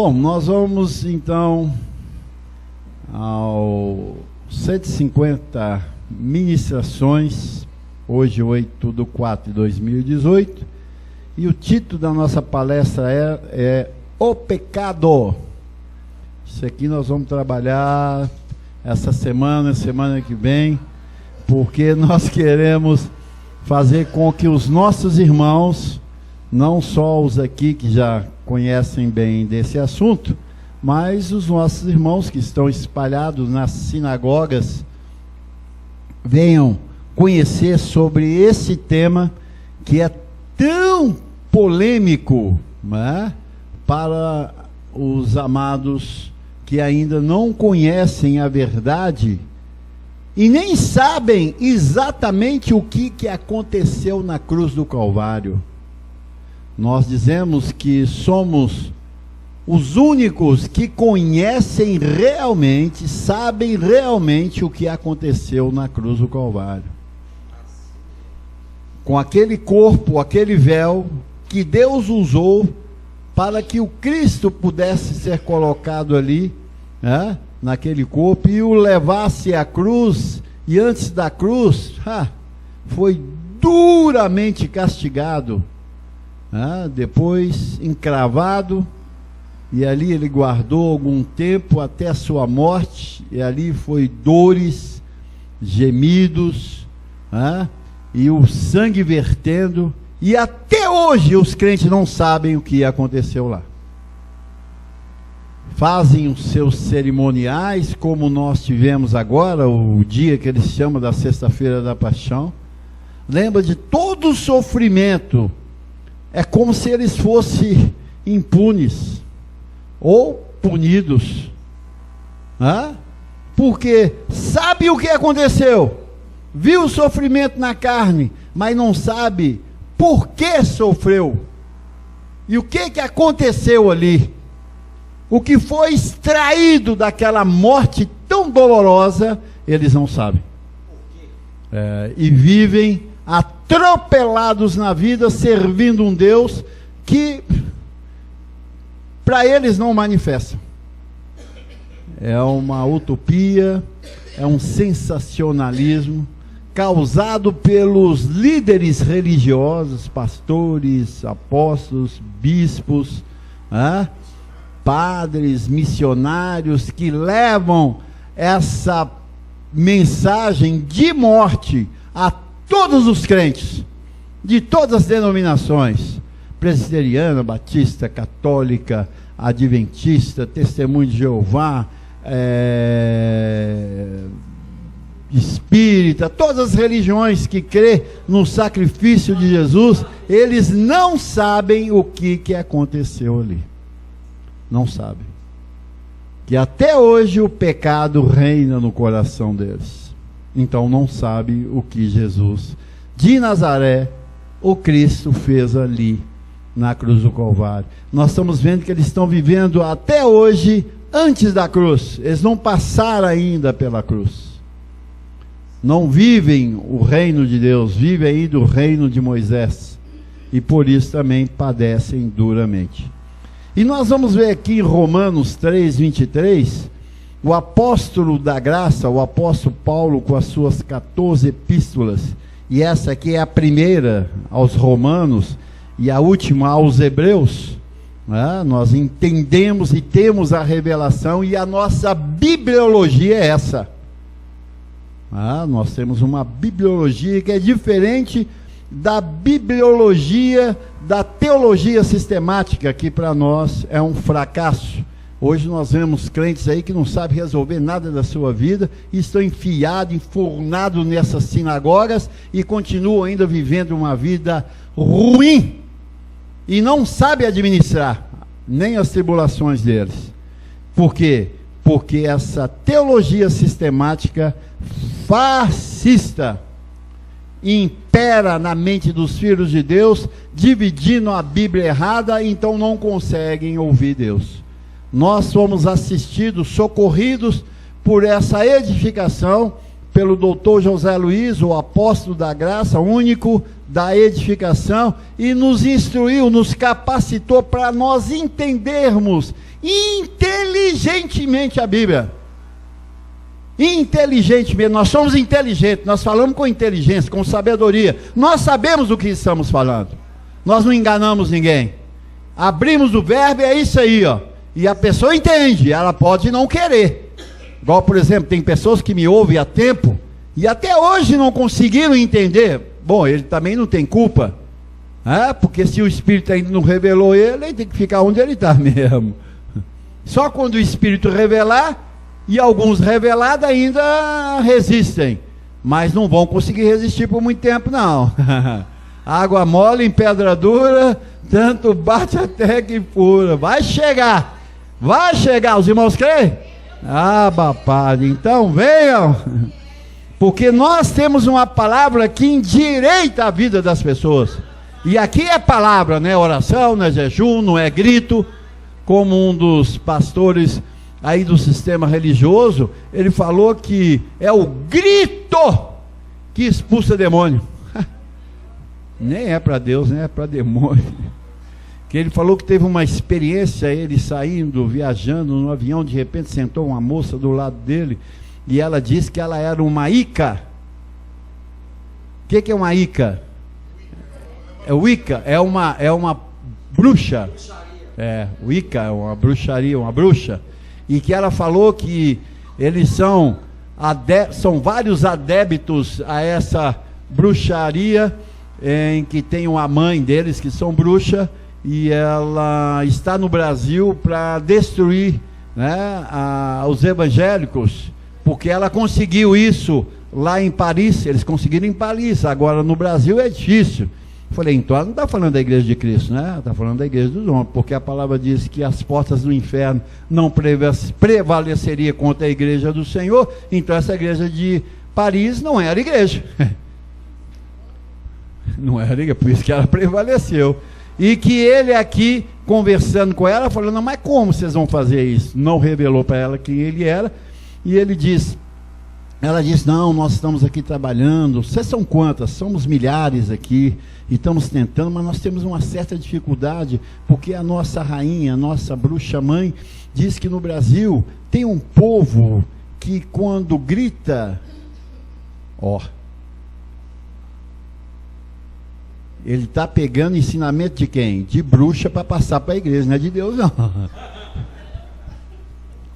Bom, nós vamos então ao 150 ministrações, hoje 8/4/2018, e o título da nossa palestra é O Pecado. Isso aqui nós vamos trabalhar essa semana, semana que vem, porque nós queremos fazer com que os nossos irmãos, não só os aqui que já conhecem bem desse assunto, mas os nossos irmãos que estão espalhados nas sinagogas, venham conhecer sobre esse tema que é tão polêmico, né, para os amados que ainda não conhecem a verdade e nem sabem exatamente o que aconteceu na cruz do Calvário. Nós dizemos que somos os únicos que conhecem realmente, sabem realmente o que aconteceu na cruz do Calvário. Com aquele corpo, aquele véu que Deus usou para que o Cristo pudesse ser colocado ali, né, naquele corpo, e o levasse à cruz, e antes da cruz, foi duramente castigado, depois encravado, e ali ele guardou algum tempo até a sua morte, e ali foi dores, gemidos, e o sangue vertendo, e até hoje os crentes não sabem o que aconteceu lá. Fazem os seus cerimoniais, como nós tivemos agora, o dia que eles chamam da Sexta-feira da Paixão. Lembra de todo o sofrimento. É como se eles fossem impunes ou punidos, porque sabe o que aconteceu, viu o sofrimento na carne, mas não sabe por que sofreu e o que aconteceu ali, o que foi extraído daquela morte tão dolorosa, eles não sabem, e vivem atropelados na vida, servindo um Deus que para eles não manifesta. É uma utopia, é um sensacionalismo causado pelos líderes religiosos, pastores, apóstolos, bispos, padres, missionários, que levam essa mensagem de morte a todos os crentes, de todas as denominações, presbiteriana, batista, católica, adventista, testemunho de Jeová, espírita, todas as religiões que crê no sacrifício de Jesus, eles não sabem o que aconteceu ali. Não sabem. Que até hoje o pecado reina no coração deles. Então não sabe o que Jesus de Nazaré, o Cristo, fez ali na cruz do Calvário. Nós estamos vendo que eles estão vivendo até hoje antes da cruz. Eles não passaram ainda pela cruz. Não vivem o reino de Deus, vivem ainda o reino de Moisés. E por isso também padecem duramente. E nós vamos ver aqui em Romanos 3:23, o apóstolo da graça, o apóstolo Paulo, com as suas 14 epístolas, e essa aqui é a primeira aos Romanos e a última aos Hebreus, nós entendemos e temos a revelação, e a nossa bibliologia é essa. Nós temos uma bibliologia que é diferente da bibliologia da teologia sistemática, que para nós é um fracasso. Hoje nós vemos crentes aí que não sabem resolver nada da sua vida, e estão enfiados, enfurnados nessas sinagogas, e continuam ainda vivendo uma vida ruim, e não sabem administrar nem as tribulações deles. Por quê? Porque essa teologia sistemática fascista impera na mente dos filhos de Deus, dividindo a Bíblia errada, então não conseguem ouvir Deus. Nós fomos assistidos, socorridos por essa edificação, pelo doutor José Luiz, o apóstolo da graça, único da edificação, e nos instruiu, nos capacitou para nós entendermos inteligentemente a Bíblia. Inteligentemente, nós somos inteligentes, nós falamos com inteligência, com sabedoria, nós sabemos o que estamos falando, nós não enganamos ninguém, abrimos o verbo e é isso aí, ó. E a pessoa entende, ela pode não querer, igual por exemplo, tem pessoas que me ouvem há tempo, e até hoje não conseguiram entender. Bom, ele também não tem culpa, porque se o Espírito ainda não revelou ele tem que ficar onde ele está mesmo, só quando o Espírito revelar. E alguns revelados ainda resistem, mas não vão conseguir resistir por muito tempo não. Água mole em pedra dura, tanto bate até que fura. Vai chegar, os irmãos creem? Padre, então venham, porque nós temos uma palavra que endireita a vida das pessoas, e aqui é palavra, não é oração, não é jejum, não é grito, como um dos pastores aí do sistema religioso, ele falou que é o grito que expulsa demônio. Nem é para Deus, né? É para demônio. Que ele falou que teve uma experiência, ele saindo, viajando no avião, de repente sentou uma moça do lado dele, e ela disse que ela era uma Ica. O que é uma Ica? É Wicca, é uma bruxa. Wicca é uma bruxaria, uma bruxa. E que ela falou que eles são vários adeptos a essa bruxaria, em que tem uma mãe deles que são bruxa, e ela está no Brasil para destruir, né, os evangélicos, porque ela conseguiu isso lá em Paris, eles conseguiram em Paris, agora no Brasil é difícil. Falei, então ela não está falando da igreja de Cristo, né? Está falando da igreja dos homens, porque a palavra diz que as portas do inferno não prevaleceria contra a igreja do Senhor. Então essa igreja de Paris não era igreja. Não era igreja, por isso que ela prevaleceu. E que ele aqui, conversando com ela, falou, não, mas como vocês vão fazer isso? Não revelou para ela quem ele era. E ele disse... Ela disse, não, nós estamos aqui trabalhando, vocês são quantas? Somos milhares aqui, e estamos tentando, mas nós temos uma certa dificuldade, porque a nossa rainha, a nossa bruxa mãe, diz que no Brasil tem um povo que quando grita, ele está pegando ensinamento de quem? De bruxa para passar para a igreja, não é de Deus não.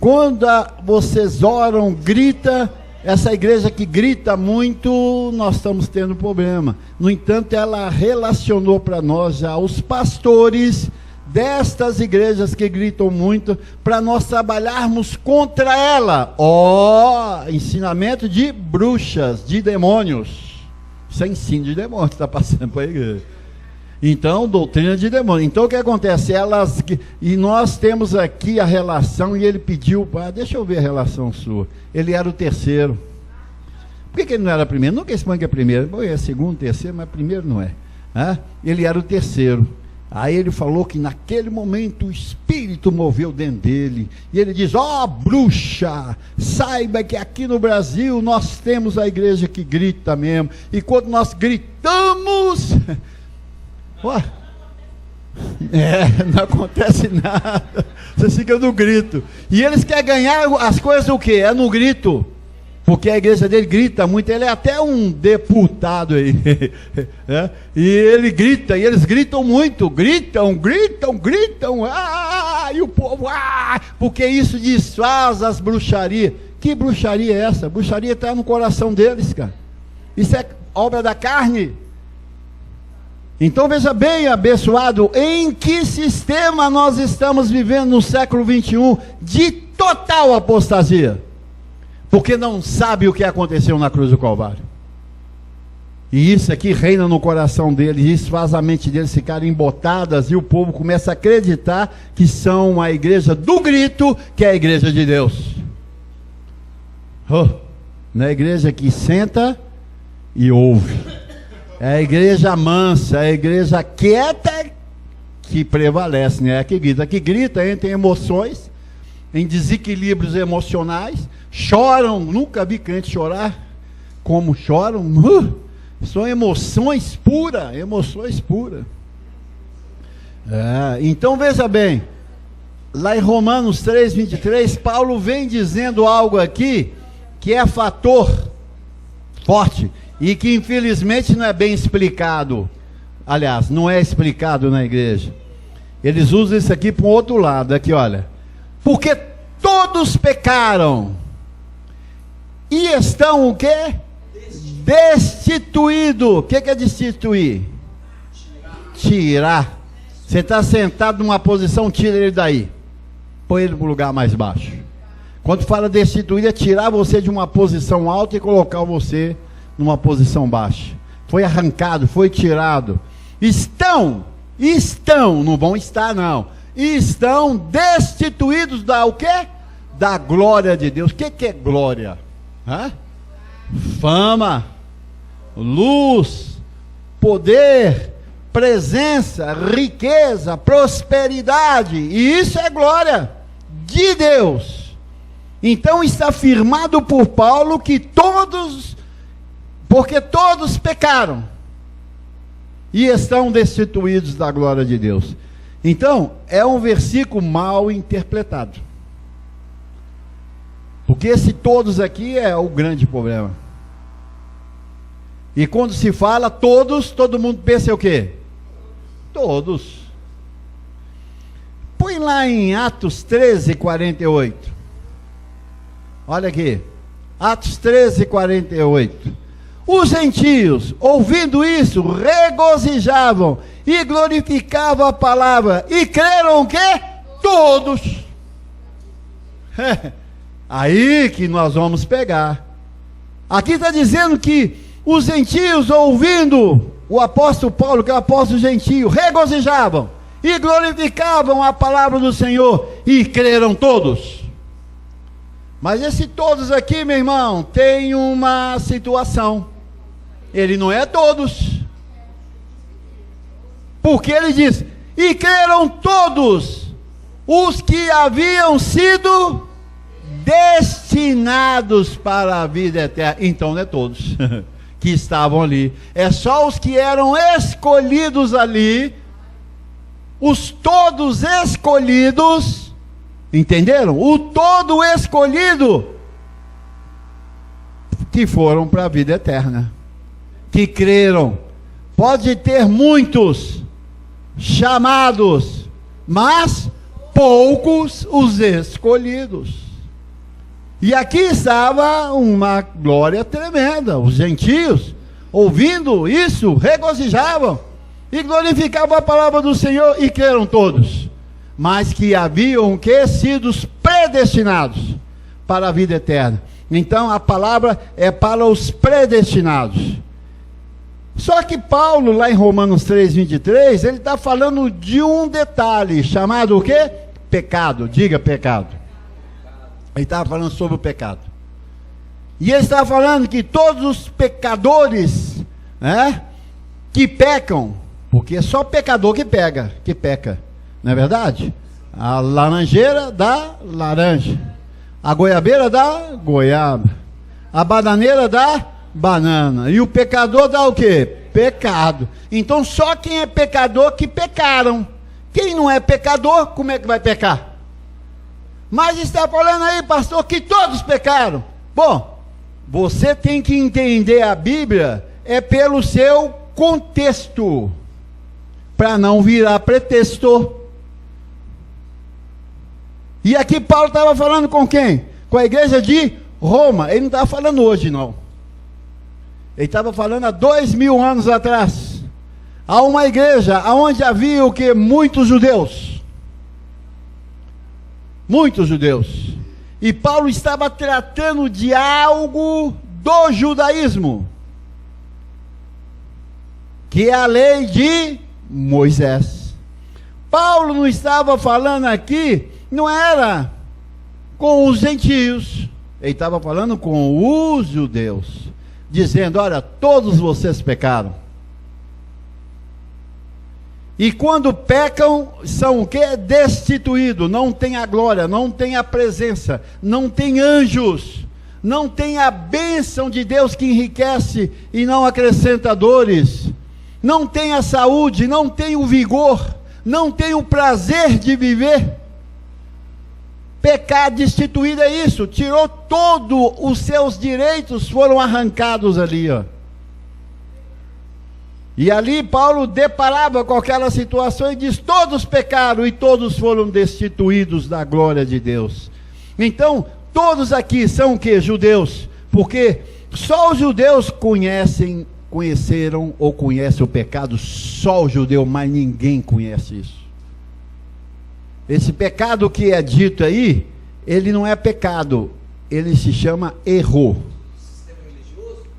Quando vocês oram, grita, essa igreja que grita muito, nós estamos tendo problema. No entanto, ela relacionou para nós já os pastores destas igrejas que gritam muito, para nós trabalharmos contra ela. Ensinamento de bruxas, de demônios. Isso é ensino de demônios que está passando para a igreja. Então, doutrina de demônio. Então, o que acontece? E nós temos aqui a relação, e ele pediu, deixa eu ver a relação sua. Ele era o terceiro. Por que ele não era primeiro? Nunca expõe que é primeiro. Bom, é segundo, terceiro, mas primeiro não é. Ele era o terceiro. Aí ele falou que naquele momento o Espírito moveu dentro dele. E ele diz, bruxa, saiba que aqui no Brasil nós temos a igreja que grita mesmo. E quando nós gritamos... não acontece nada, você fica no grito, e eles querem ganhar as coisas o quê? É no grito, porque a igreja dele grita muito, ele é até um deputado aí, e ele grita, e eles gritam muito, gritam, e o povo, porque isso desfaz as bruxarias. Que bruxaria é essa? Bruxaria está no coração deles, cara, isso é obra da carne. Então veja bem, abençoado, em que sistema nós estamos vivendo no século 21 de total apostasia, porque não sabe o que aconteceu na cruz do Calvário, e isso aqui reina no coração deles, isso faz a mente deles ficarem embotadas, e o povo começa a acreditar que são a igreja do grito, que é a igreja de Deus. Na igreja que senta e ouve, é a igreja mansa, é a igreja quieta que prevalece, né? É que grita, entra em emoções, em desequilíbrios emocionais, choram, nunca vi crente chorar como choram, são emoções puras, Então veja bem, lá em Romanos 3, 23, Paulo vem dizendo algo aqui que é fator forte e que infelizmente não é bem explicado. Aliás, não é explicado na igreja. Eles usam isso aqui para um outro lado. Aqui, olha. Porque todos pecaram e estão o quê? Destituídos. O que é destituir? Tirar. Você está sentado numa posição, tira ele daí. Põe ele para o lugar mais baixo. Quando fala destituir, é tirar você de uma posição alta e colocar você numa posição baixa. Foi arrancado, foi tirado. Estão, não vão estar não. Estão destituídos da o quê? Da glória de Deus. O que é glória? Fama, luz, poder, presença, riqueza, prosperidade. E isso é glória de Deus. Então está afirmado por Paulo que porque todos pecaram e estão destituídos da glória de Deus. Então, é um versículo mal interpretado. Porque esse todos aqui é o grande problema. E quando se fala todos, todo mundo pensa o quê? Todos. Põe lá em Atos 13, 48. Olha aqui. Atos 13, 48. Os gentios, ouvindo isso, regozijavam e glorificavam a palavra. E creram o quê? Todos. Aí que nós vamos pegar. Aqui está dizendo que os gentios, ouvindo o apóstolo Paulo, que é o apóstolo gentio, regozijavam e glorificavam a palavra do Senhor. E creram todos. Mas esse todos aqui, meu irmão, tem uma situação. Ele não é todos. Porque ele diz: e creram todos os que haviam sido destinados para a vida eterna. Então não é todos que estavam ali. É só os que eram escolhidos ali. Os todos escolhidos. Entenderam? O todo escolhido que foram para a vida eterna, que creram. Pode ter muitos chamados, mas poucos os escolhidos. E aqui estava uma glória tremenda. Os gentios, ouvindo isso, regozijavam e glorificavam a palavra do Senhor, e creram todos. Mas que haviam que sido predestinados para a vida eterna. Então a palavra é para os predestinados. Só que Paulo, lá em Romanos 3, 23, ele está falando de um detalhe, chamado o quê? Pecado. Diga pecado. Ele estava falando sobre o pecado. E ele está falando que todos os pecadores, que pecam, porque é só pecador que peca. Não é verdade? A laranjeira dá laranja, a goiabeira dá goiaba, a bananeira dá banana, e o pecador dá o quê? Pecado. Então só quem é pecador que pecaram. Quem não é pecador, como é que vai pecar? Mas está falando aí, pastor, que todos pecaram. Bom, você tem que entender a Bíblia pelo seu contexto, para não virar pretexto. E aqui Paulo estava falando com quem? Com a igreja de Roma. Ele não estava falando hoje, não. Ele estava falando há 2000 anos atrás. Há uma igreja onde havia o que? Muitos judeus. Muitos judeus. E Paulo estava tratando de algo do judaísmo, que é a lei de Moisés. Paulo não estava falando aqui, não era com os gentios, ele estava falando com os judeus, dizendo: olha, todos vocês pecaram. E quando pecam, são o que? Destituídos, não tem a glória, não tem a presença, não tem anjos, não tem a bênção de Deus que enriquece e não acrescenta dores, não tem a saúde, não tem o vigor, não tem o prazer de viver. Pecado destituído é isso, tirou todos os seus direitos, foram arrancados ali, ó. E ali Paulo deparava com aquela situação e diz: todos pecaram e todos foram destituídos da glória de Deus. Então, todos aqui são o que? Judeus. Porque só os judeus conheceram ou conhecem o pecado, só o judeu, mas ninguém conhece isso. Esse pecado que é dito aí, ele não é pecado, ele se chama erro.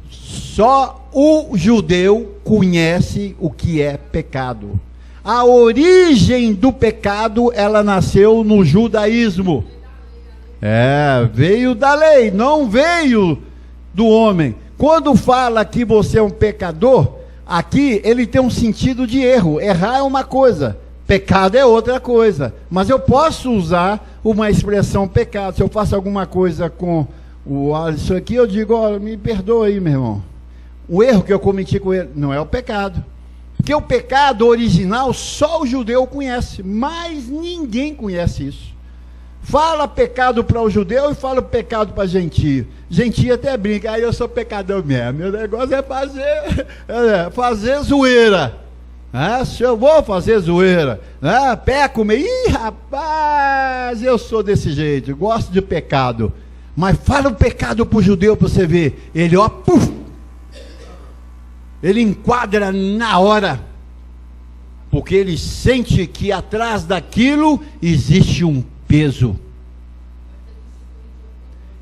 Só o judeu conhece o que é pecado. A origem do pecado, ela nasceu no judaísmo. Veio da lei, não veio do homem. Quando fala que você é um pecador, aqui ele tem um sentido de erro. Errar é uma coisa, pecado é outra coisa. Mas eu posso usar uma expressão pecado. Se eu faço alguma coisa com o Alisson aqui, eu digo: ó, me perdoa aí, meu irmão. O erro que eu cometi com ele não é o pecado. Porque o pecado original só o judeu conhece, mas ninguém conhece isso. Fala pecado para o judeu e fala pecado para gentio. Gentio até brinca: aí eu sou pecador mesmo, meu negócio é fazer zoeira. Se eu vou fazer zoeira, peco meio, rapaz, eu sou desse jeito, gosto de pecado. Mas fala o pecado para o judeu para você ver, ele ele enquadra na hora, porque ele sente que atrás daquilo existe um peso.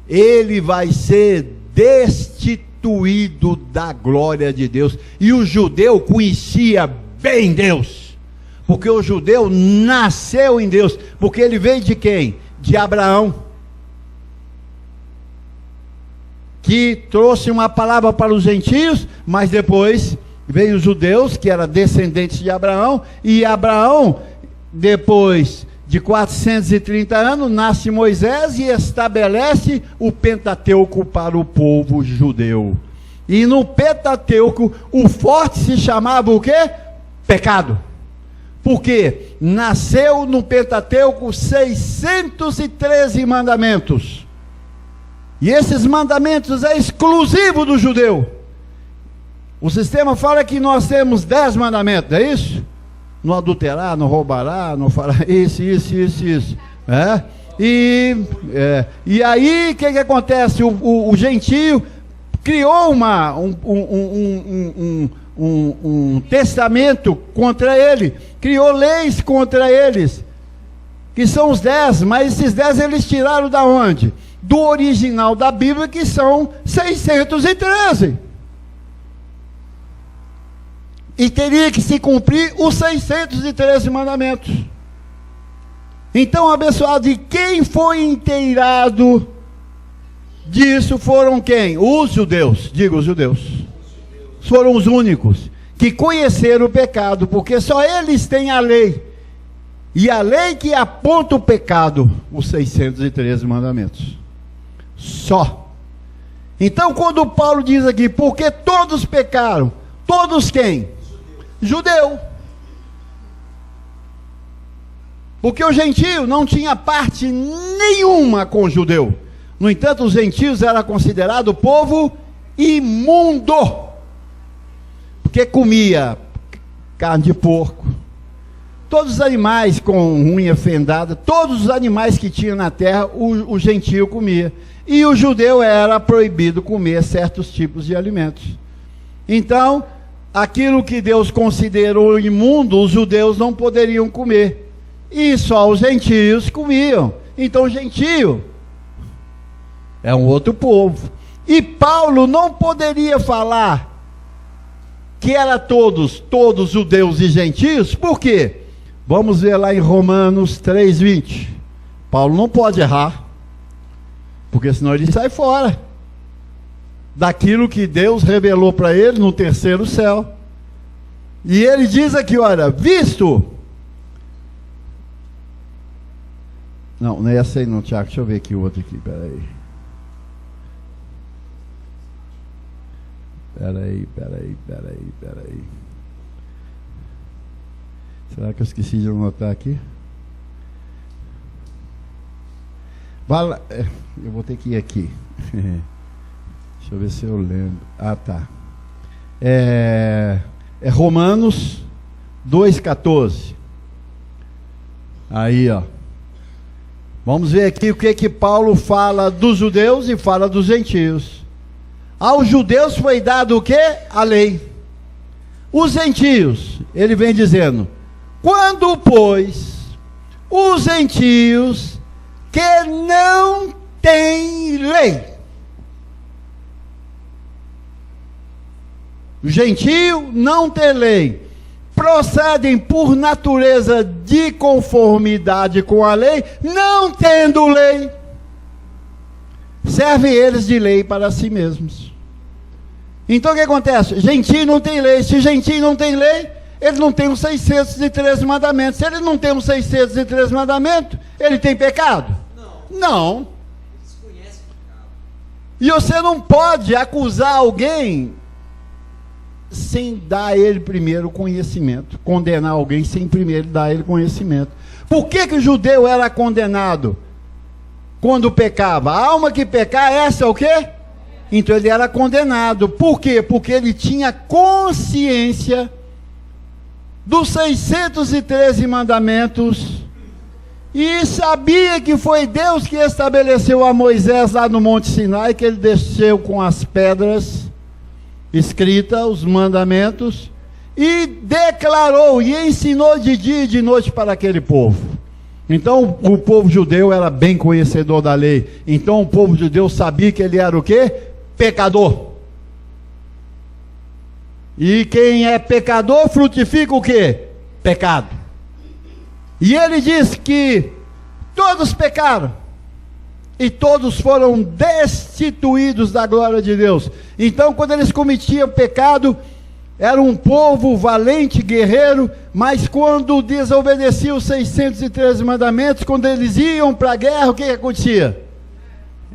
Ele vai ser destituído da glória de Deus. E o judeu conhecia bem Deus, porque o judeu nasceu em Deus, porque ele veio de quem? De Abraão, que trouxe uma palavra para os gentios, mas depois veio os judeus, que eram descendentes de Abraão, e Abraão, depois de 430 anos, nasce Moisés e estabelece o Pentateuco para o povo judeu. E no Pentateuco, o forte se chamava o quê? Pecado. Porque nasceu no Pentateuco 613 mandamentos. E esses mandamentos é exclusivo do judeu. O sistema fala que nós temos 10 mandamentos, é isso? Não adulterar, não roubará, não fará isso. E aí, o que acontece? O gentio criou um testamento contra ele, criou leis contra eles, que são os 10, mas esses 10 eles tiraram da onde? Do original da Bíblia, que são 613. E teria que se cumprir os 613 mandamentos. Então, abençoado, e quem foi inteirado disso foram quem? Os judeus. Diga, os judeus. Foram os únicos que conheceram o pecado, porque só eles têm a lei. E a lei que aponta o pecado, os 613 mandamentos. Só. Então, quando Paulo diz aqui, porque todos pecaram, todos quem? Judeu. Porque o gentio não tinha parte nenhuma com o judeu. No entanto, os gentios eram considerados povo imundo, porque comia carne de porco, todos os animais com unha fendada, todos os animais que tinha na terra, o gentio comia. E o judeu era proibido comer certos tipos de alimentos. Então, aquilo que Deus considerou imundo, os judeus não poderiam comer. E só os gentios comiam. Então, o gentio é um outro povo. E Paulo não poderia falar que era todos judeus e gentios. Por quê? Vamos ver lá em Romanos 3:20. Paulo não pode errar, porque senão ele sai fora daquilo que Deus revelou para ele no terceiro céu. E ele diz aqui, olha, visto... Não é essa aí não, Tiago, deixa eu ver aqui o outro aqui, peraí. Peraí. Será que eu esqueci de anotar aqui? Eu vou ter que ir aqui. Deixa eu ver se eu lembro. Ah, tá. É Romanos 2,14. Aí, ó. Vamos ver aqui o que Paulo fala dos judeus e fala dos gentios. Aos judeus foi dado o quê? A lei. Os gentios, ele vem dizendo: quando, pois, os gentios que não têm lei, o gentio não tem lei, procedem por natureza de conformidade com a lei, não tendo lei, servem eles de lei para si mesmos. Então o que acontece? Gentio não tem lei. Se gentio não tem lei, ele não tem os 613 mandamentos. Se ele não tem os 613 mandamentos, ele tem pecado? Não. E você não pode acusar alguém sem dar a ele primeiro conhecimento. Condenar alguém sem primeiro dar a ele conhecimento. Por que o judeu era condenado quando pecava? A alma que pecar, essa é o quê? Então ele era condenado. Por quê? Porque ele tinha consciência dos 613 mandamentos e sabia que foi Deus que estabeleceu a Moisés lá no Monte Sinai, que ele desceu com as pedras escritas, os mandamentos, e declarou e ensinou de dia e de noite para aquele povo. Então o povo judeu era bem conhecedor da lei. Então o povo judeu sabia que ele era o quê? Pecador. E quem é pecador frutifica o quê? Pecado. E ele diz que todos pecaram e todos foram destituídos da glória de Deus. Então quando eles cometiam pecado, era um povo valente, guerreiro, mas quando desobedeciam os 613 mandamentos, quando eles iam para a guerra, o que acontecia?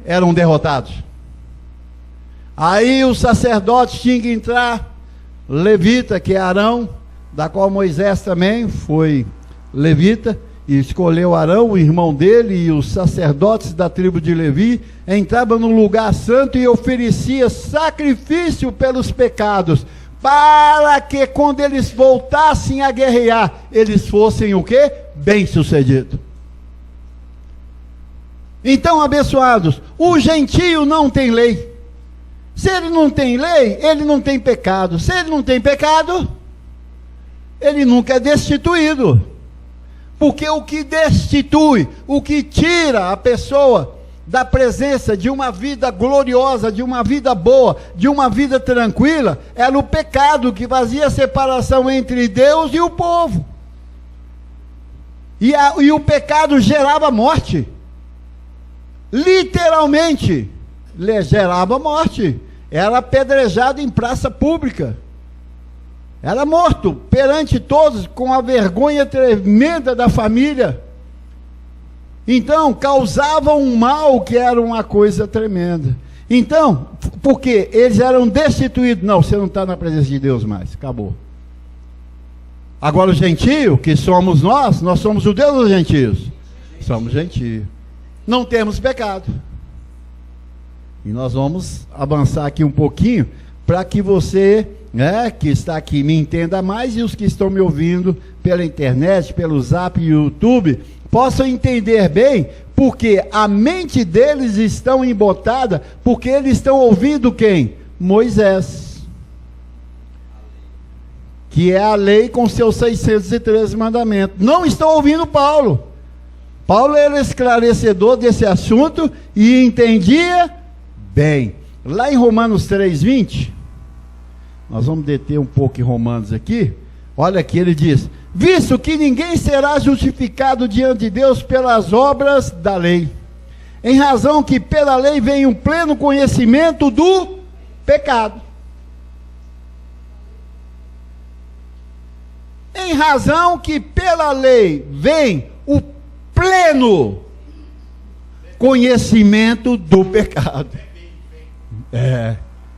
Eram derrotados. Aí os sacerdotes tinham que entrar, levita, que é Arão, da qual Moisés também foi levita, e escolheu Arão, o irmão dele, e os sacerdotes da tribo de Levi, entravam no lugar santo e oferecia sacrifício pelos pecados, para que quando eles voltassem a guerrear, eles fossem o quê? Bem-sucedidos. Então, abençoados, o gentio não tem lei. Se ele não tem lei, ele não tem pecado. Se ele não tem pecado, ele nunca é destituído. Porque o que destitui, o que tira a pessoa da presença de uma vida gloriosa, de uma vida boa, de uma vida tranquila, era o pecado que fazia a separação entre Deus e o povo. E o pecado gerava morte. Literalmente, gerava morte. Era apedrejado em praça pública. Era morto perante todos, com a vergonha tremenda da família. Então, causava um mal que era uma coisa tremenda. Então, porque eles eram destituídos. Não, você não está na presença de Deus mais, acabou. Agora o gentio, que somos nós somos judeus ou gentios? Somos gentios. Não temos pecado. E nós vamos avançar aqui um pouquinho, para que você, que está aqui, me entenda mais, e os que estão me ouvindo pela internet, pelo Zap e YouTube, possam entender bem, porque a mente deles estão embotada, porque eles estão ouvindo quem? Moisés, que é a lei com seus 613 mandamentos. Não estão ouvindo Paulo. Paulo era esclarecedor desse assunto e entendia bem. Lá em Romanos 3:20, nós vamos deter um pouco em Romanos aqui. Olha aqui, ele diz: visto que ninguém será justificado diante de Deus pelas obras da lei, em razão que pela lei vem um pleno conhecimento do pecado. Em razão que pela lei vem o pleno conhecimento do pecado.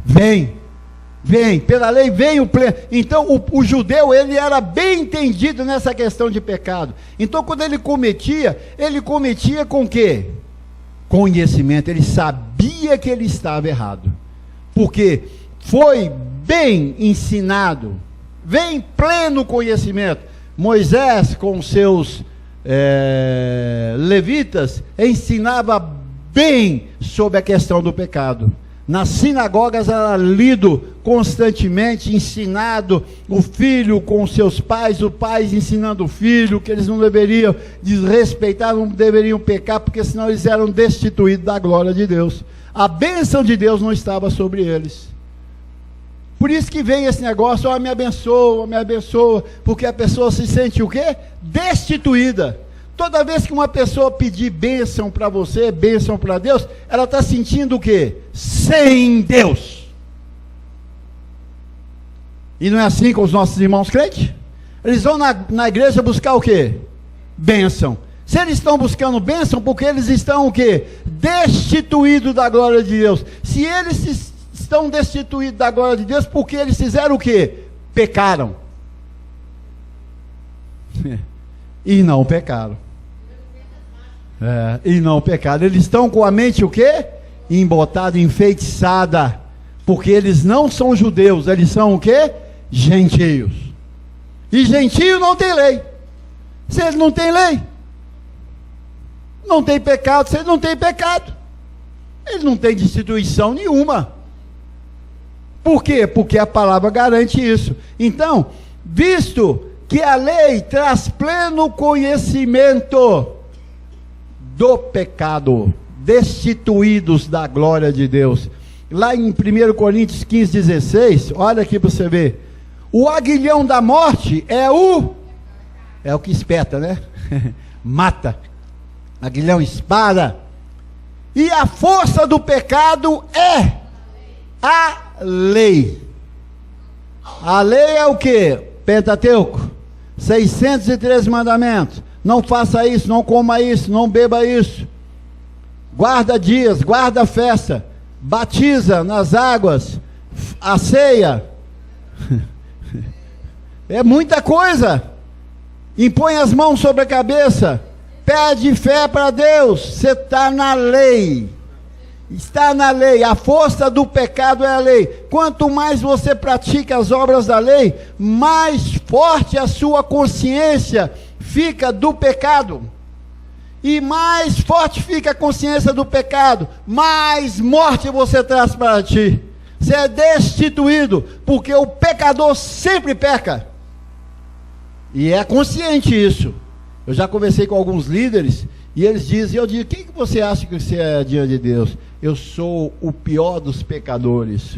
Vem, pela lei vem o pleno. Então o judeu, ele era bem entendido nessa questão de pecado. Então quando ele cometia com o quê? conhecimento, ele sabia que ele estava errado, porque foi bem ensinado, vem pleno conhecimento. Moisés, com seus levitas, ensinava bem sobre a questão do pecado. Nas sinagogas era lido constantemente, ensinado, o filho com seus pais, o pai ensinando o filho, que eles não deveriam desrespeitar, não deveriam pecar, porque senão eles eram destituídos da glória de Deus. A bênção de Deus não estava sobre eles. Por isso que vem esse negócio, me abençoa, porque a pessoa se sente o quê? Destituída. Toda vez que uma pessoa pedir bênção para você, bênção para Deus, ela está sentindo o quê? Sem Deus. E não é assim com os nossos irmãos crentes? Eles vão na igreja buscar o quê? Bênção. Se eles estão buscando bênção, porque eles estão o quê? Destituídos da glória de Deus. Se eles estão destituídos da glória de Deus, porque eles fizeram o quê? Pecaram. E não pecaram. E não pecaram. Eles estão com a mente o quê? Embotada, enfeitiçada, porque eles não são judeus, eles são o quê? Gentios. E gentio não tem lei. Se ele não tem lei, não tem pecado. Se ele não tem pecado, ele não tem destituição nenhuma. Por quê? Porque a palavra garante isso. Então, visto que a lei traz pleno conhecimento do pecado, destituídos da glória de Deus. Lá em 1 Coríntios 15, 16, olha aqui para você ver. O aguilhão da morte é o que espeta, né? Mata. Aguilhão, espada. E a força do pecado é a lei. A lei é o que? Pentateuco. 613 mandamentos. Não faça isso, não coma isso, não beba isso. Guarda dias, guarda festa. Batiza nas águas. A ceia. É muita coisa. Impõe as mãos sobre a cabeça. Pede fé para Deus. Você está na lei. Está na lei. A força do pecado é a lei. Quanto mais você pratica as obras da lei, mais forte a sua consciência fica do pecado. E mais forte fica a consciência do pecado, mais morte você traz para ti. Você é destituído, porque o pecador sempre peca. E é consciente isso. Eu já conversei com alguns líderes, e eles dizem, eu digo, quem que você acha que você é diante de Deus? Eu sou o pior dos pecadores.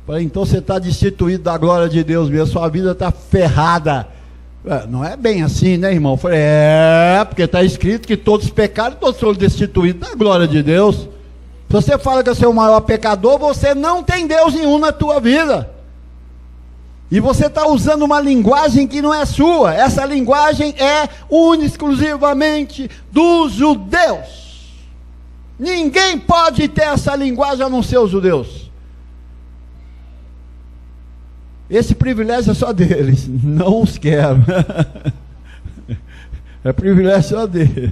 Falei, então você está destituído da glória de Deus mesmo, sua vida está ferrada. Não é bem assim, né, irmão? Eu falei, porque está escrito que todos pecaram e todos foram destituídos da glória de Deus. Se você fala que você é o maior pecador, você não tem Deus nenhum na tua vida. E você está usando uma linguagem que não é sua. Essa linguagem é única, exclusivamente dos judeus. Ninguém pode ter essa linguagem a não ser os judeus. Esse privilégio é só deles, não os quero. É privilégio só deles,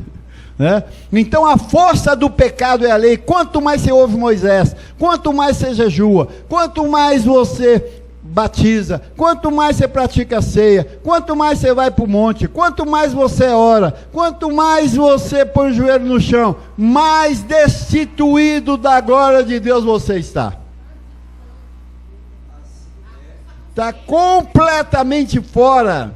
né? Então a força do pecado é a lei. Quanto mais você ouve Moisés, quanto mais você jejua, quanto mais você batiza, quanto mais você pratica a ceia, quanto mais você vai para o monte, quanto mais você ora, quanto mais você põe o joelho no chão, mais destituído da glória de Deus você está. Está completamente fora,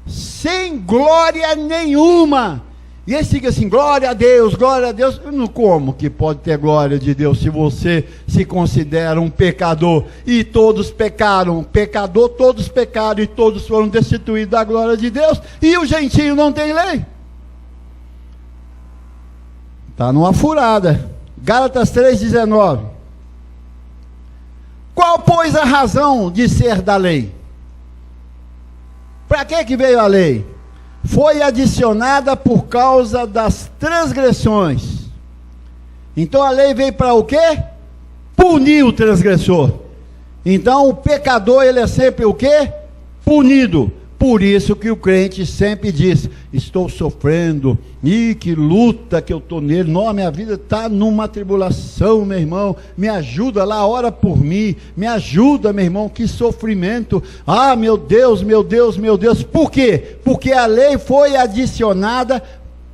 sem glória nenhuma. E aí fica assim, glória a Deus, glória a Deus. Como que pode ter glória de Deus se você se considera um pecador? E todos pecaram, pecador, todos pecaram e todos foram destituídos da glória de Deus. E o gentio não tem lei. Está numa furada. Gálatas 3,19. Qual, pois, a razão de ser da lei? Para que veio a lei? Foi adicionada por causa das transgressões. Então a lei veio para o quê? Punir o transgressor. Então o pecador, ele é sempre o quê? Punido. Por isso que o crente sempre diz: estou sofrendo, e que luta que eu estou nele, não, minha vida está numa tribulação, meu irmão, me ajuda lá, ora por mim, me ajuda, meu irmão, que sofrimento, ah, meu Deus, meu Deus, meu Deus. Por quê? Porque a lei foi adicionada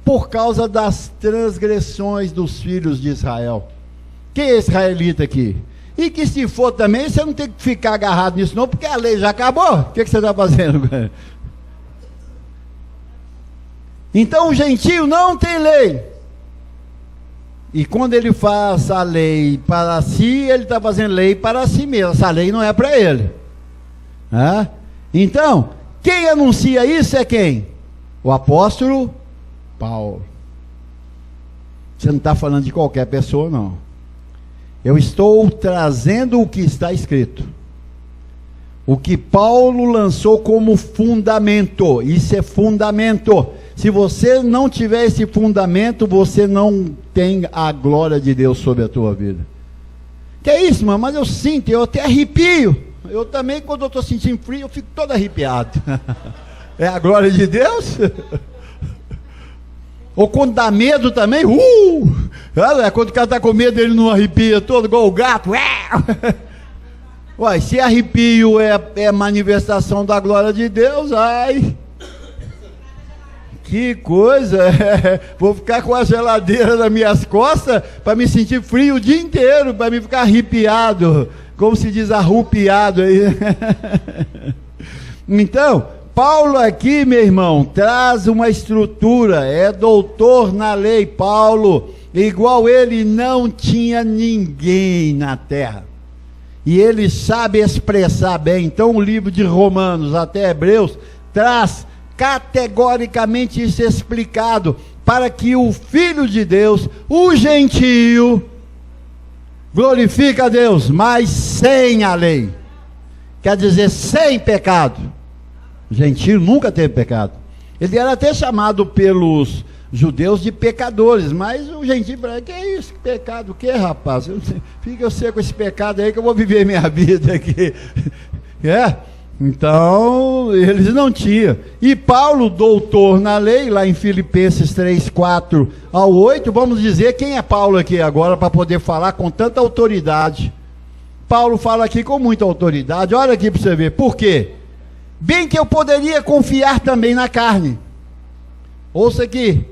por causa das transgressões dos filhos de Israel. Quem é israelita aqui? E que se for também, você não tem que ficar agarrado nisso não, porque a lei já acabou. O que você está fazendo? Então o gentio não tem lei. E quando ele faz a lei para si, ele está fazendo lei para si mesmo. Essa lei não é para ele. Então, quem anuncia isso é quem? O apóstolo Paulo. Você não está falando de qualquer pessoa, não. Eu estou trazendo o que está escrito. O que Paulo lançou como fundamento. Isso é fundamento. Se você não tiver esse fundamento, você não tem a glória de Deus sobre a tua vida. Que é isso, mano? Mas eu sinto, eu até arrepio. Eu também, quando eu estou sentindo frio, eu fico todo arrepiado. É a glória de Deus? Ou quando dá medo também, quando o cara está com medo, ele não arrepia todo, igual o gato. Uai, se arrepio é manifestação da glória de Deus, ai, que coisa, vou ficar com a geladeira nas minhas costas, para me sentir frio o dia inteiro, para me ficar arrepiado, como se diz arrupiado aí. Então, Paulo aqui, meu irmão, traz uma estrutura, é doutor na lei. Paulo, igual ele, não tinha ninguém na terra, e ele sabe expressar bem. Então o livro de Romanos até Hebreus traz categoricamente isso explicado, para que o Filho de Deus, o gentio, glorifique a Deus, mas sem a lei, quer dizer, sem pecado. O gentio nunca teve pecado. Ele era até chamado pelos judeus de pecadores, mas o gentio falou: que é isso, que pecado, o que, rapaz? Fica eu com esse pecado aí que eu vou viver minha vida aqui. Então, eles não tinham. E Paulo, doutor na lei, lá em Filipenses 3, 4 ao 8, vamos dizer quem é Paulo aqui agora, para poder falar com tanta autoridade. Paulo fala aqui com muita autoridade, olha aqui para você ver, por quê? Bem que eu poderia confiar também na carne. Ouça aqui.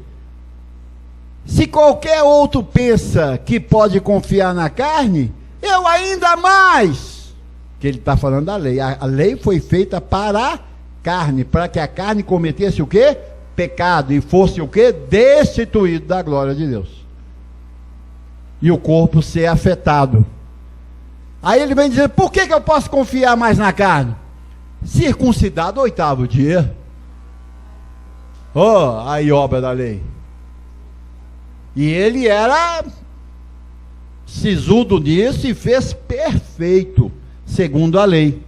Se qualquer outro pensa que pode confiar na carne, eu ainda mais. Que ele está falando da lei. A lei foi feita para a carne, para que a carne cometesse o quê? Pecado, e fosse o quê? Destituído da glória de Deus. E o corpo ser afetado. Aí ele vem dizer: por que eu posso confiar mais na carne? Circuncidado 8º dia. Aí obra da lei. E ele era sisudo nisso e fez perfeito, segundo a lei.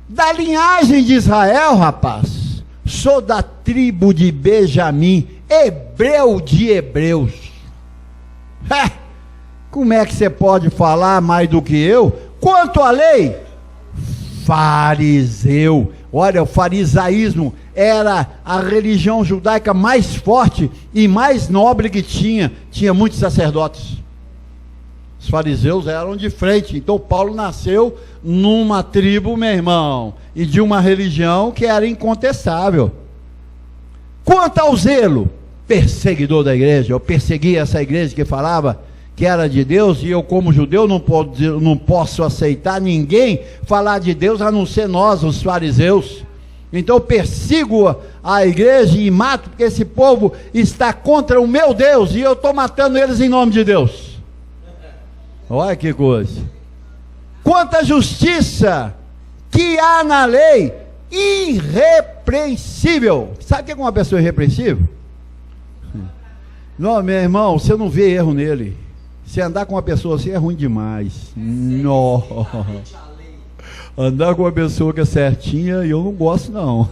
Da linhagem de Israel, rapaz, sou da tribo de Benjamim, hebreu de hebreus. Como é que você pode falar mais do que eu? Quanto à lei, fariseu. Olha, o farisaísmo era a religião judaica mais forte e mais nobre que tinha muitos sacerdotes. Os fariseus eram de frente. Então Paulo nasceu numa tribo, meu irmão, e de uma religião que era incontestável. Quanto ao zelo, perseguidor da igreja, eu perseguia essa igreja que falava que era de Deus, e eu, como judeu, não posso aceitar ninguém falar de Deus a não ser nós, os fariseus. Então eu persigo a igreja e mato, porque esse povo está contra o meu Deus, e eu estou matando eles em nome de Deus. Olha que coisa. Quanta justiça que há na lei, irrepreensível. Sabe o que é uma pessoa irrepreensível? Não, meu irmão, você não vê erro nele. Se andar com uma pessoa assim é ruim demais. Não. Andar com uma pessoa que é certinha, eu não gosto não.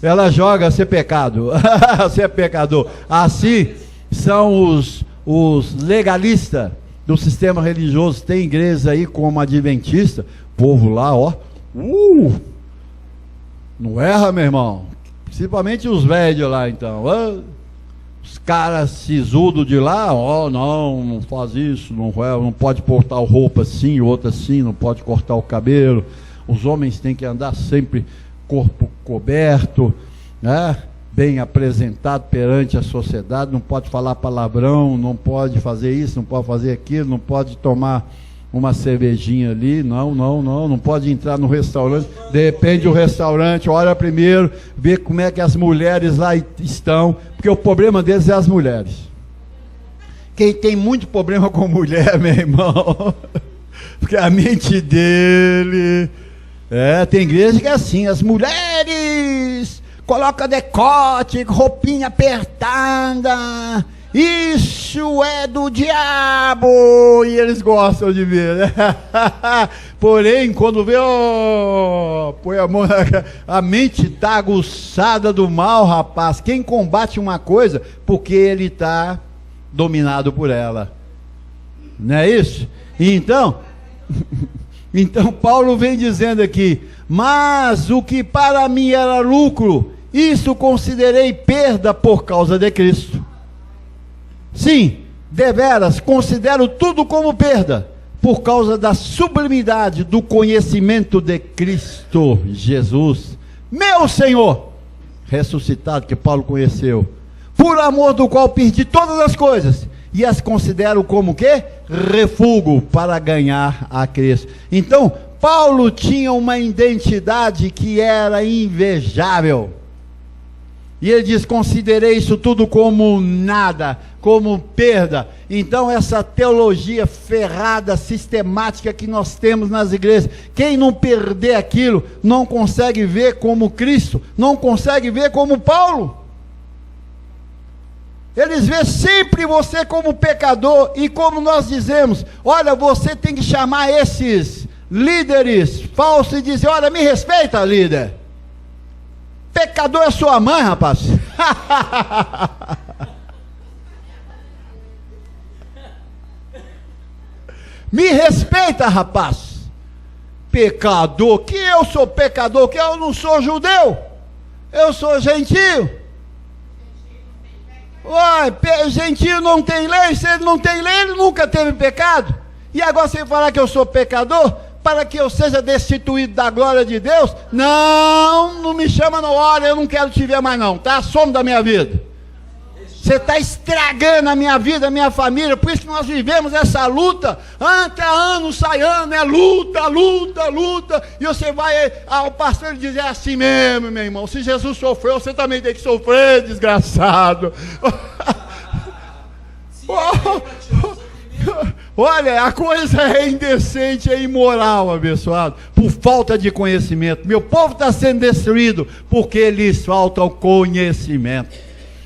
Ela joga ser pecado. Ser pecador. Assim são os legalistas do sistema religioso. Tem igreja aí como Adventista, povo lá, Não erra, meu irmão. Principalmente os velhos lá, então. Os caras sisudos de lá, não faz isso, não pode portar roupa assim, outra assim, não pode cortar o cabelo. Os homens têm que andar sempre corpo coberto, né? Bem apresentado perante a sociedade, não pode falar palavrão, não pode fazer isso, não pode fazer aquilo, não pode tomar uma cervejinha ali, não pode entrar no restaurante, depende do restaurante, olha primeiro, vê como é que as mulheres lá estão, porque o problema deles é as mulheres. Quem tem muito problema com mulher, meu irmão, porque a mente dele, tem igreja que é assim, as mulheres coloca decote, roupinha apertada, isso é do diabo, e eles gostam de ver, né? Porém, quando vê, põe a mão, a mente está aguçada do mal, rapaz. Quem combate uma coisa, porque ele está dominado por ela, não é isso? Então Paulo vem dizendo aqui, mas o que para mim era lucro, isso considerei perda por causa de Cristo. Sim, deveras, considero tudo como perda, por causa da sublimidade do conhecimento de Cristo Jesus, meu Senhor, ressuscitado, que Paulo conheceu, por amor do qual perdi todas as coisas, e as considero como o quê? Refúgio para ganhar a Cristo. Então, Paulo tinha uma identidade que era invejável. E ele diz, considerei isso tudo como nada, como perda. Então essa teologia ferrada, sistemática que nós temos nas igrejas, quem não perder aquilo, não consegue ver como Cristo, não consegue ver como Paulo. Eles veem sempre você como pecador, e como nós dizemos, olha, você tem que chamar esses líderes falsos e dizer, olha, me respeita, líder. Pecador é sua mãe, rapaz. Me respeita, rapaz. Pecador, que eu sou pecador, que eu não sou judeu, eu sou gentio. Uai, gentio não tem lei, se ele não tem lei, ele nunca teve pecado. E agora você falar que eu sou pecador, para que eu seja destituído da glória de Deus? Não me chama na hora, eu não quero te ver mais não, tá? Some da minha vida. Você está estragando a minha vida, a minha família, por isso que nós vivemos essa luta, entra ano, sai ano, é luta, e você vai ao pastor dizer assim mesmo, meu irmão, se Jesus sofreu, você também tem que sofrer, desgraçado. Olha, a coisa é indecente, é imoral, abençoado, por falta de conhecimento. Meu povo está sendo destruído porque lhes falta o conhecimento.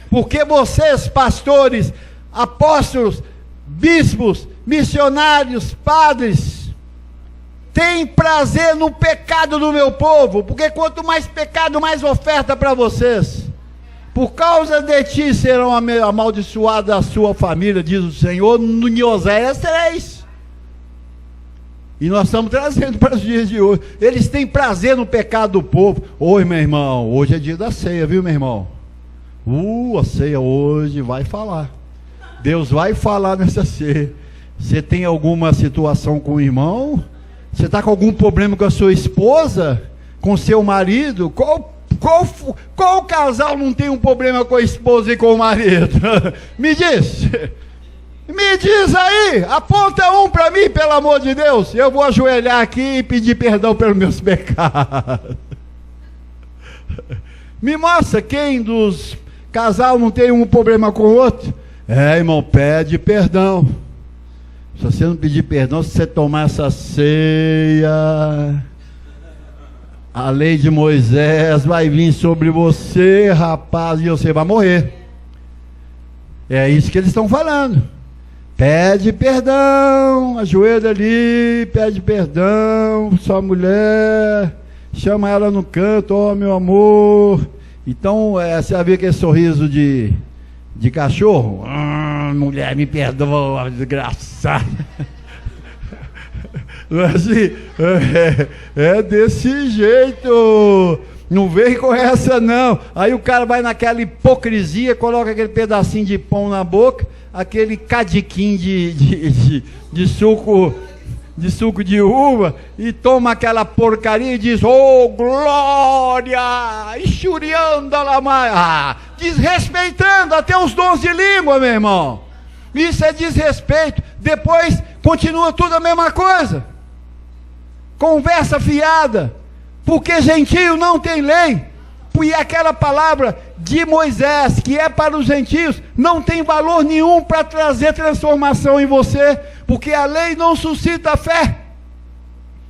Porque vocês, pastores, apóstolos, bispos, missionários, padres, têm prazer no pecado do meu povo, porque quanto mais pecado, mais oferta para vocês. Por causa de ti serão amaldiçoadas a sua família, diz o Senhor, em Oséias 3. E nós estamos trazendo para os dias de hoje. Eles têm prazer no pecado do povo. Oi, meu irmão, hoje é dia da ceia, viu, meu irmão? A ceia hoje vai falar. Deus vai falar nessa ceia. Você tem alguma situação com o irmão? Você está com algum problema com a sua esposa? Com seu marido? Qual casal não tem um problema com a esposa e com o marido? Me diz aí, aponta um para mim, pelo amor de Deus. Eu vou ajoelhar aqui e pedir perdão pelos meus pecados. Me mostra quem dos casal não tem um problema com o outro. Irmão, pede perdão. Se você não pedir perdão, se você tomar essa ceia, a lei de Moisés vai vir sobre você, rapaz, e você vai morrer. É isso que eles estão falando. Pede perdão, ajoelha ali, pede perdão, sua mulher, chama ela no canto, meu amor. Então, você vai ver aquele sorriso de cachorro. Mulher, me perdoa, desgraçada. Assim, é desse jeito. Não vem com essa não. Aí o cara vai naquela hipocrisia, coloca aquele pedacinho de pão na boca, aquele cadiquinho de suco de uva, e toma aquela porcaria e diz: "Oh, glória!" Enxuriando lá mais, desrespeitando até os dons de língua, meu irmão. Isso é desrespeito. Depois continua tudo a mesma coisa. Conversa fiada. Porque gentio não tem lei. E aquela palavra de Moisés, que é para os gentios, não tem valor nenhum para trazer transformação em você. Porque a lei não suscita fé.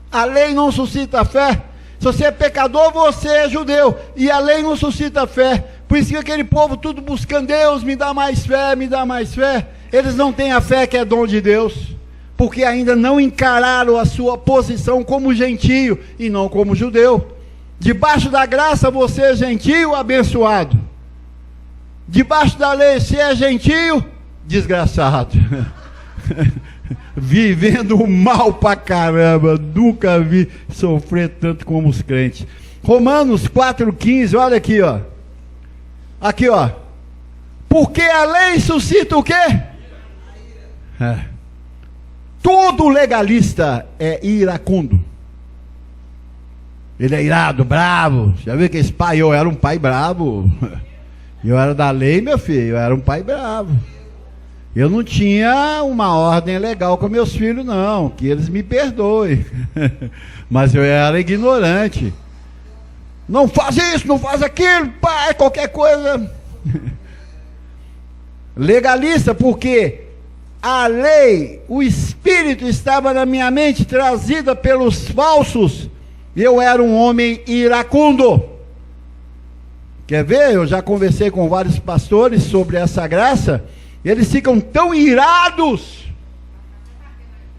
A lei não suscita fé. Se você é pecador, você é judeu. E a lei não suscita fé. Por isso que aquele povo tudo buscando: Deus, me dá mais fé, me dá mais fé. Eles não têm a fé que é dom de Deus, porque ainda não encararam a sua posição como gentio e não como judeu. Debaixo da graça você é gentio, abençoado. Debaixo da lei, se é gentio, desgraçado. Vivendo o mal pra caramba. Nunca vi sofrer tanto como os crentes. Romanos 4,15, olha aqui, ó. Aqui, ó. Porque a lei suscita o quê? Todo legalista é iracundo. Ele é irado, bravo. Já viu que esse pai? Eu era um pai bravo. Eu era da lei, meu filho. Eu era um pai bravo. Eu não tinha uma ordem legal com meus filhos, não. Que eles me perdoem. Mas eu era ignorante. Não faz isso, não faz aquilo, pai, qualquer coisa. Legalista, porque a lei, o Espírito estava na minha mente, trazida pelos falsos. Eu era um homem iracundo. Quer ver? Eu já conversei com vários pastores sobre essa graça. Eles ficam tão irados.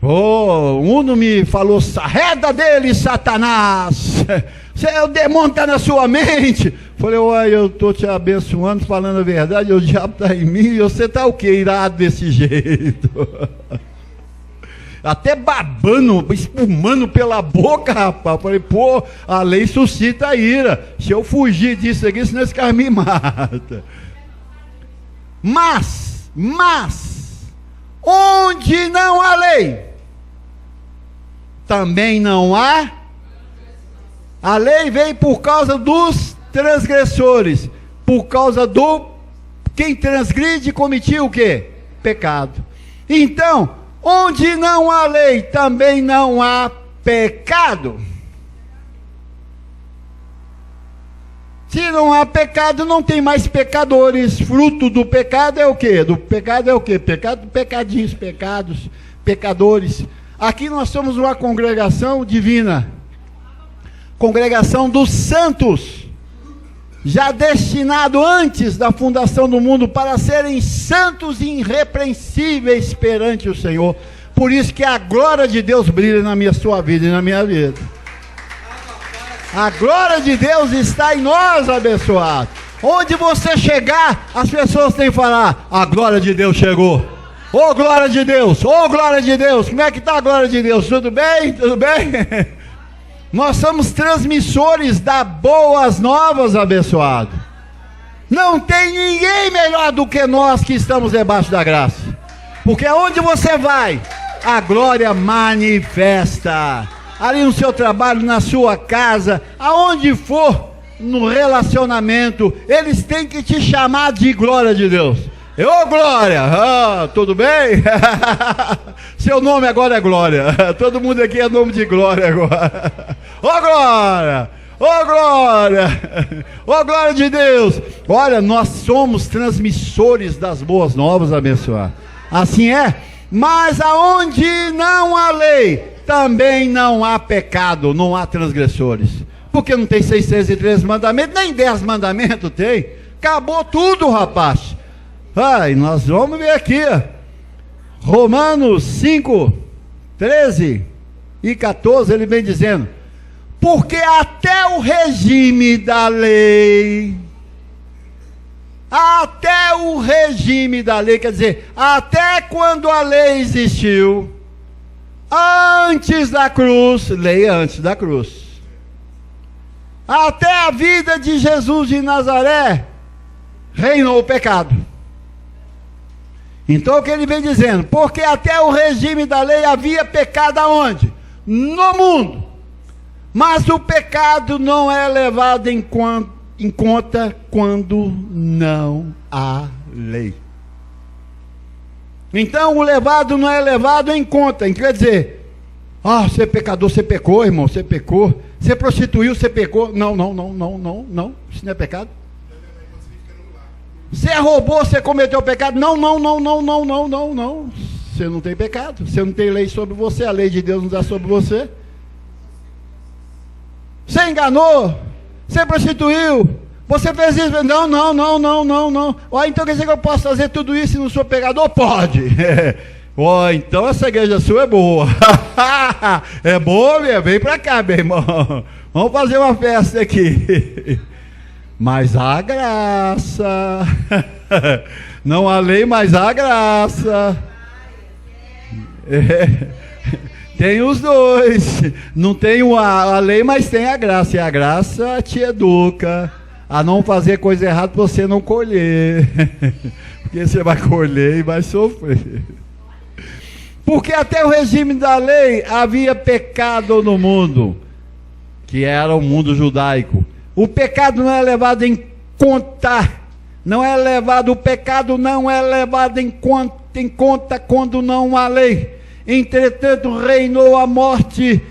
Um me falou: "Arreda dele, Satanás. O demônio está na sua mente." Falei: "Uai, eu estou te abençoando, falando a verdade. O diabo está em mim. E você está o quê? Irado desse jeito." Até babando, espumando pela boca, rapaz. Falei: "Pô, a lei suscita a ira. Se eu fugir disso aqui, senão esse cara me mata." Mas, onde não há lei, também não há. A lei veio por causa dos transgressores. Por causa do... Quem transgride cometia o quê? Pecado. Então, onde não há lei, também não há pecado. Se não há pecado, não tem mais pecadores. Fruto do pecado é o quê? Do pecado é o quê? Pecado, pecadinhos, pecados, pecadores. Aqui nós somos uma congregação divina. Congregação dos santos. Já destinado antes da fundação do mundo para serem santos e irrepreensíveis perante o Senhor. Por isso que a glória de Deus brilha na sua vida e na minha vida. A glória de Deus está em nós, abençoado. Onde você chegar, as pessoas têm que falar: "A glória de Deus chegou." Ô glória de Deus, ô glória de Deus. Como é que está a glória de Deus? Tudo bem? Tudo bem? Nós somos transmissores das boas novas, abençoado. Não tem ninguém melhor do que nós que estamos debaixo da graça. Porque aonde você vai, a glória manifesta. Ali no seu trabalho, na sua casa, aonde for, no relacionamento, eles têm que te chamar de glória de Deus. Ô Glória, tudo bem? Seu nome agora é Glória. Todo mundo aqui é nome de Glória agora. Ô Glória, ô Glória, ô glória de Deus. Olha, nós somos transmissores das boas novas, abençoado. Assim é. Mas aonde não há lei, também não há pecado, não há transgressores. Porque não tem 613 mandamentos, nem 10 mandamentos tem. Acabou tudo, rapaz. Nós vamos ver aqui. Romanos 5, 13 e 14, ele vem dizendo: porque até o regime da lei, quer dizer, até quando a lei existiu, antes da cruz, leia antes da cruz, até a vida de Jesus de Nazaré, reinou o pecado. Então o que ele vem dizendo? Porque até o regime da lei havia pecado aonde? No mundo. Mas o pecado não é levado em conta quando não há lei. Então o levado não é levado em conta. Quer dizer, você é pecador, você pecou, irmão, você pecou. Você prostituiu, você pecou. Não, isso não é pecado. Você roubou, você cometeu pecado. Não. Você não tem pecado. Você não tem lei sobre você. A lei de Deus não dá sobre você. Você enganou. Você prostituiu. Você fez isso. Não. Então quer dizer que eu posso fazer tudo isso e não sou pecador? Pode. Então essa igreja sua é boa. É boa, meu? Vem pra cá, meu irmão. Vamos fazer uma festa aqui. Mas a graça, não há lei, mas a graça. Tem os dois. Não tem a lei, mas tem a graça. E a graça te educa a não fazer coisa errada para você não colher. Porque você vai colher e vai sofrer. Porque até o regime da lei havia pecado no mundo, que era o mundo judaico. O pecado não é levado em conta, o pecado não é levado em conta quando não há lei. Entretanto, reinou a morte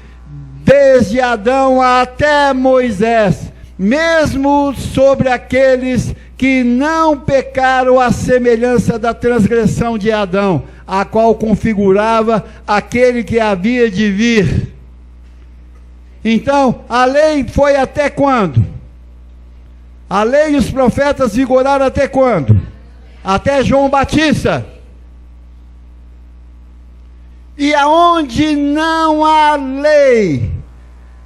desde Adão até Moisés, mesmo sobre aqueles que não pecaram à semelhança da transgressão de Adão, a qual configurava aquele que havia de vir. Então, a lei foi até quando? A lei e os profetas vigoraram até quando? Até João Batista. E aonde não há lei,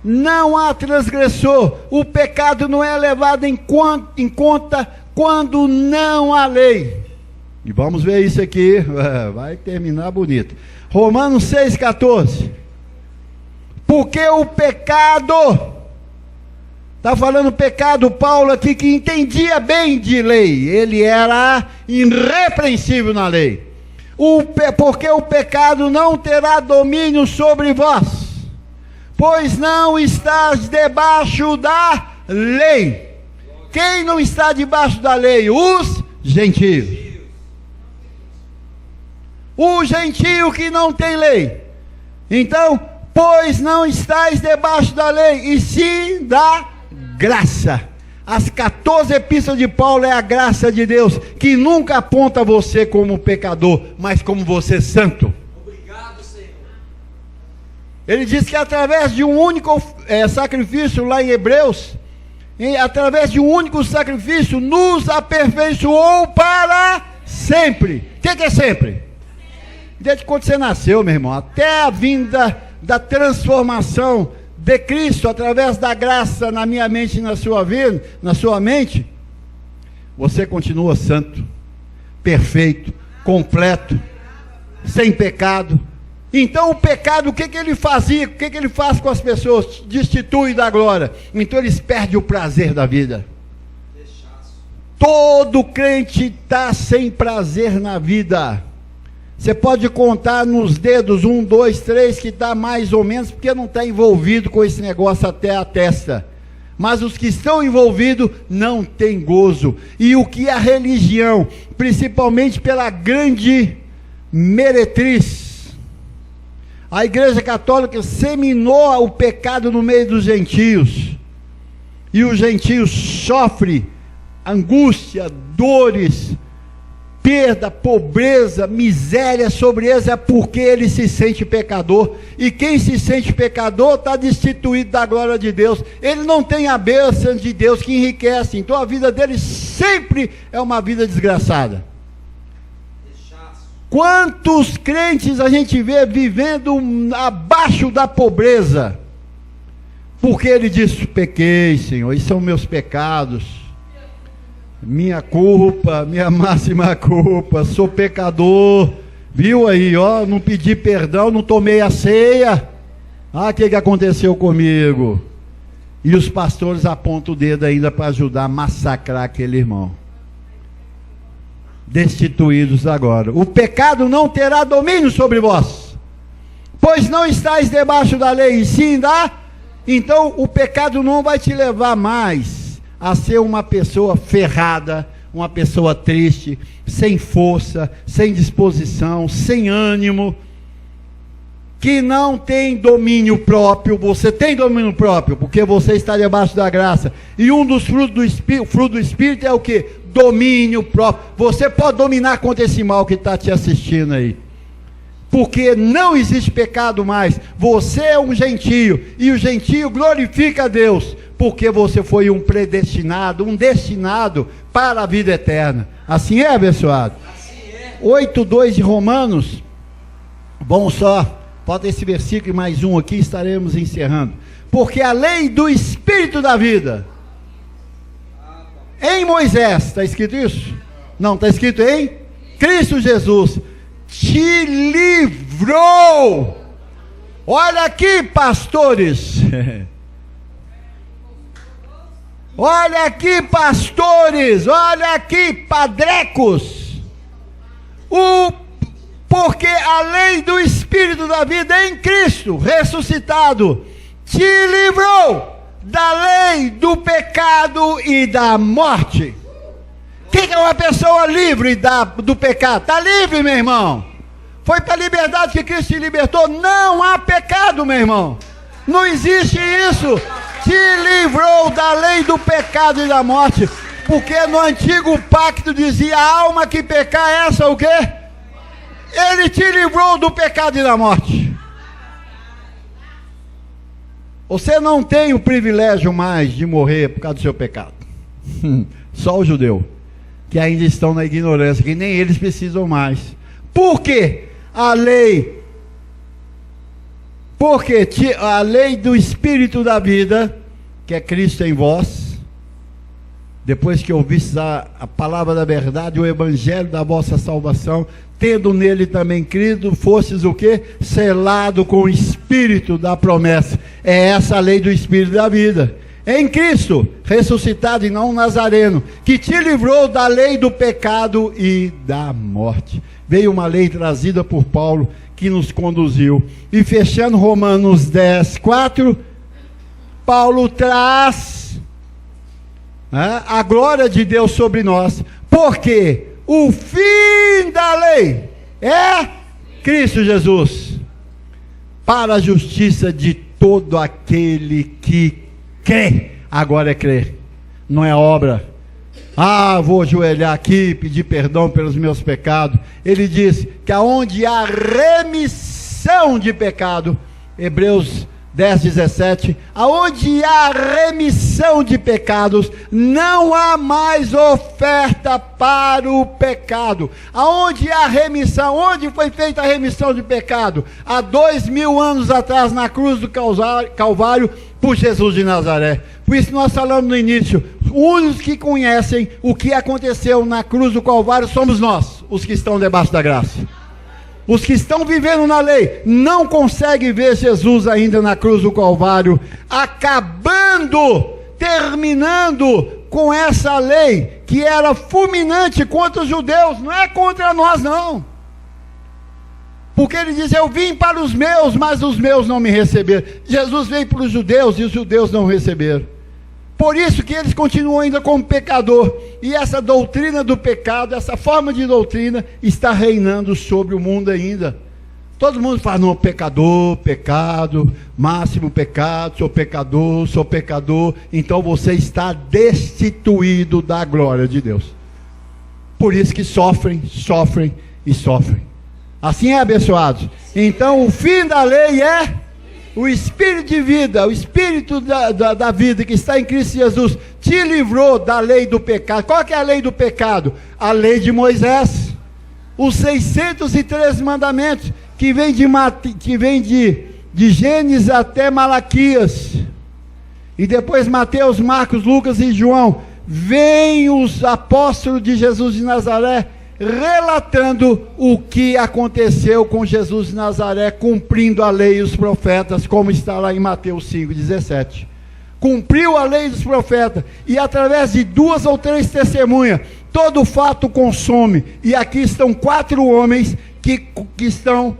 não há transgressor, o pecado não é levado em conta quando não há lei. E vamos ver isso aqui, vai terminar bonito. Romanos 6,14. Porque o pecado, está falando pecado, Paulo aqui que entendia bem de lei, ele era irrepreensível na lei. Porque o pecado não terá domínio sobre vós, pois não estás debaixo da lei. Quem não está debaixo da lei? Os gentios. O gentio que não tem lei. Então, pois não estáis debaixo da lei, e sim da graça. As 14 epístolas de Paulo é a graça de Deus, que nunca aponta você como pecador, mas como você santo. Obrigado, Senhor. Ele diz que através de um único sacrifício, lá em Hebreus, através de um único sacrifício, nos aperfeiçoou para sempre. O que é sempre? Desde quando você nasceu, meu irmão, até a vinda da transformação de Cristo, através da graça na minha mente e na sua vida, na sua mente, você continua santo, perfeito, completo, sem pecado. Então o pecado, o que ele fazia? O que ele faz com as pessoas? Destitui da glória. Então eles perdem o prazer da vida. Todo crente está sem prazer na vida. Você pode contar nos dedos, 1, 2, 3, que está mais ou menos, porque não está envolvido com esse negócio até a testa. Mas os que estão envolvidos não têm gozo. E o que a religião, principalmente pela grande meretriz, a Igreja Católica seminou o pecado no meio dos gentios. E os gentios sofrem angústia, dores, perda, pobreza, miséria sobre eles, é porque ele se sente pecador. E quem se sente pecador está destituído da glória de Deus. Ele não tem a bênção de Deus que enriquece. Então a vida dele sempre é uma vida desgraçada. Quantos crentes a gente vê vivendo abaixo da pobreza? Porque ele diz: pequei, Senhor, esses são meus pecados. Minha culpa, minha máxima culpa, sou pecador, Viu aí, ó, não pedi perdão, não tomei a ceia. Ah, o que aconteceu comigo? E os pastores apontam o dedo ainda para ajudar a massacrar aquele irmão. Destituídos agora. O pecado não terá domínio sobre vós, pois não estáis debaixo da lei, e sim da... Então o pecado não vai te levar mais a ser uma pessoa ferrada, uma pessoa triste, sem força, sem disposição, sem ânimo, que não tem domínio próprio. Você tem domínio próprio, porque você está debaixo da graça. E um dos frutos do Espírito é o que? Domínio próprio. Você pode dominar contra esse mal que está te assistindo aí, porque não existe pecado mais. Você é um gentio, e o gentio glorifica a Deus, porque você foi um predestinado, um destinado para a vida eterna. Assim é, abençoado? Assim é. 8:2 de Romanos. Bom, só falta esse versículo e mais um aqui, estaremos encerrando. Porque a lei do Espírito da vida em Moisés, está escrito isso? Não, está escrito em Cristo Jesus, te livrou. Olha aqui, pastores. Olha aqui, pastores. Olha aqui, padrecos. Porque a lei do Espírito da vida em Cristo ressuscitado te livrou da lei do pecado e da morte. O que é uma pessoa livre do pecado? Está livre, meu irmão. Foi para a liberdade que Cristo te libertou. Não há pecado, meu irmão. Não existe isso. Te livrou da lei do pecado e da morte. Porque no antigo pacto dizia: a alma que pecar, essa o quê? Ele te livrou do pecado e da morte. Você não tem o privilégio mais de morrer por causa do seu pecado. Só o judeu, que ainda estão na ignorância, que nem eles precisam mais. Por quê? A lei do Espírito da vida, que é Cristo em vós, depois que ouvistes a palavra da verdade, o evangelho da vossa salvação, tendo nele também crido, fostes o quê? Selado com o Espírito da promessa. É essa a lei do Espírito da vida. Em Cristo, ressuscitado e não Nazareno, que te livrou da lei do pecado e da morte. Veio uma lei trazida por Paulo, que nos conduziu. E fechando Romanos 10:4, Paulo traz a glória de Deus sobre nós, porque o fim da lei é Cristo Jesus, para a justiça de todo aquele que crê. Agora é crer, não é obra. Vou ajoelhar aqui e pedir perdão pelos meus pecados. Ele diz que aonde há remissão de pecado, Hebreus 10:17, aonde há remissão de pecados, não há mais oferta para o pecado. Aonde há remissão, onde foi feita a remissão de pecado? Há 2000 anos atrás, na cruz do Calvário, por Jesus de Nazaré. Por isso nós falamos no início, os únicos que conhecem o que aconteceu na cruz do Calvário somos nós, os que estão debaixo da graça. Os que estão vivendo na lei não conseguem ver Jesus ainda na cruz do Calvário, terminando com essa lei que era fulminante contra os judeus. Não é contra nós, não. Porque ele diz: eu vim para os meus, mas os meus não me receberam. Jesus veio para os judeus e os judeus não receberam. Por isso que eles continuam ainda como pecador. E essa doutrina do pecado, essa forma de doutrina, está reinando sobre o mundo ainda. Todo mundo fala: não, pecador, pecado, máximo pecado, sou pecador. Então você está destituído da glória de Deus. Por isso que sofrem. Assim é, abençoados. Então o fim da lei é o Espírito de vida, o Espírito da vida que está em Cristo Jesus, te livrou da lei do pecado. Qual que é a lei do pecado? A lei de Moisés, os 613 mandamentos, que vem de Gênesis até Malaquias, e depois Mateus, Marcos, Lucas e João. Vem os apóstolos de Jesus de Nazaré relatando o que aconteceu com Jesus de Nazaré, cumprindo a lei e os profetas, como está lá em Mateus 5,17. Cumpriu a lei dos profetas, e através de 2 ou 3 testemunhas, todo fato consome. E aqui estão 4 homens que estão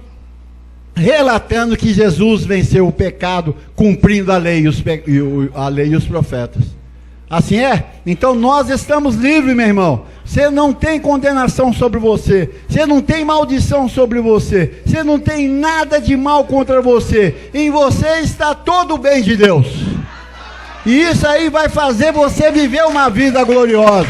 relatando que Jesus venceu o pecado, cumprindo a lei e os profetas. Assim é? Então nós estamos livres, meu irmão. Você não tem condenação sobre você, você não tem maldição sobre você, você não tem nada de mal contra você. Em você está todo o bem de Deus. E isso aí vai fazer você viver uma vida gloriosa.